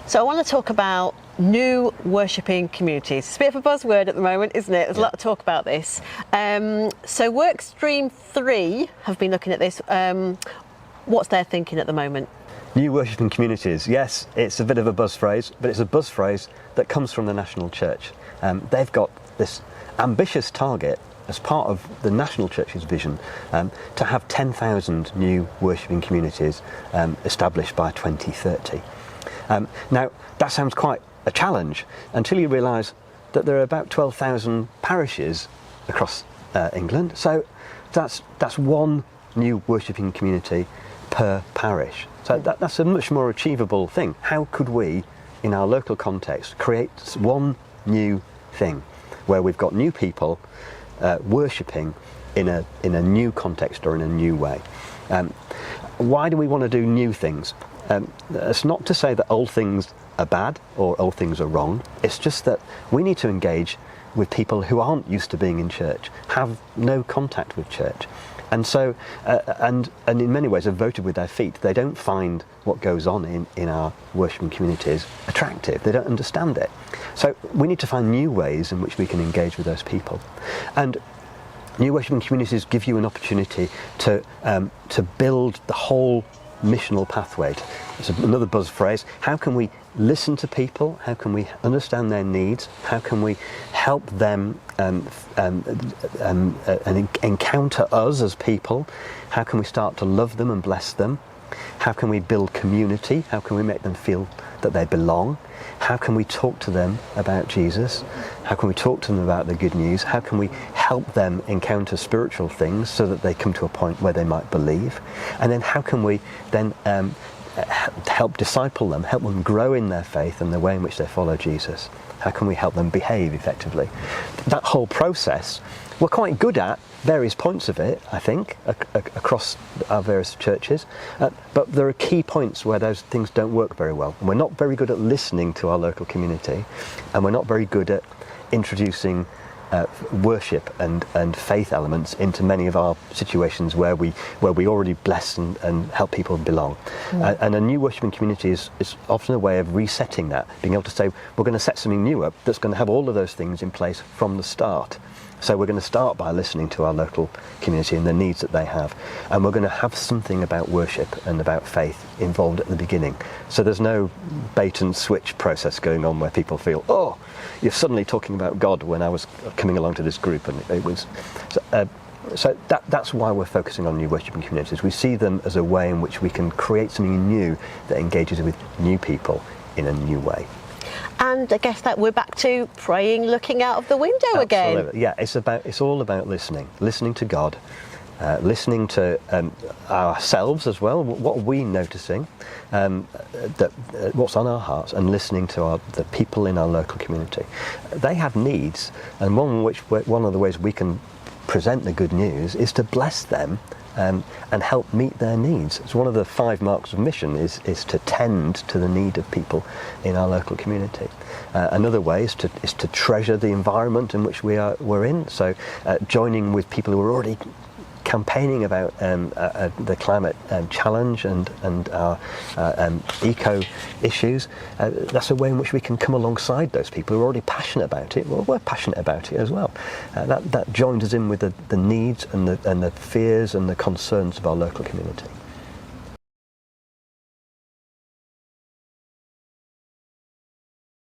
So I want to talk about new worshipping communities. It's a bit of a buzzword at the moment, isn't it? There's a lot of talk about this. So Workstream 3 have been looking at this. What's their thinking at the moment? New worshipping communities, yes, it's a bit of a buzz phrase, but it's a buzz phrase that comes from the National Church. They've got this ambitious target as part of the National Church's vision to have 10,000 new worshipping communities established by 2030. Now, that sounds quite a challenge until you realise that there are about 12,000 parishes across England, so that's one new worshipping community per parish. So that's a much more achievable thing. How could we, in our local context, create one new thing where we've got new people worshipping in a new context or in a new way? Why do we want to do new things? It's not to say that old things are bad or old things are wrong. It's just that we need to engage with people who aren't used to being in church, have no contact with church. And so, and in many ways have voted with their feet. They don't find what goes on in our worshipping communities attractive. They don't understand it. So we need to find new ways in which we can engage with those people. And new worshipping communities give you an opportunity to build the whole missional pathway. It's another buzz phrase. How can we listen to people? How can we understand their needs? How can we help them encounter us as people? How can we start to love them and bless them? How can we build community? How can we make them feel that they belong? How can we talk to them about Jesus? How can we talk to them about the good news? How can we help them encounter spiritual things so that they come to a point where they might believe? And then how can we then help disciple them, help them grow in their faith and the way in which they follow Jesus? How can we help them behave effectively? That whole process, we're quite good at various points of it, I think, across our various churches, but there are key points where those things don't work very well. And we're not very good at listening to our local community, and we're not very good at introducing worship and faith elements into many of our situations where we already bless and help people belong. And a new worshipping community is often a way of resetting that, being able to say, we're going to set something new up that's going to have all of those things in place from the start. So we're going to start by listening to our local community and the needs that they have, and we're going to have something about worship and about faith involved at the beginning. So there's no bait and switch process going on where people feel, oh, you're suddenly talking about God when I was coming along to this group, and it was. So that's why we're focusing on new worshipping communities. We see them as a way in which we can create something new that engages with new people in a new way. And I guess that we're back to praying, looking out of the window again. Yeah, it's all about listening to God, listening to ourselves as well. What are we noticing? What's on our hearts, and listening to the people in our local community. They have needs, and one of the ways we can present the good news is to bless them and help meet their needs. It's one of the 5 marks of mission is to tend to the need of people in our local community. Another way is to treasure the environment in which we're in. So joining with people who are already campaigning about the climate challenge and our eco issues. That's a way in which we can come alongside those people who are already passionate about it. Well, we're passionate about it as well. That joins us in with the needs and the fears and the concerns of our local community.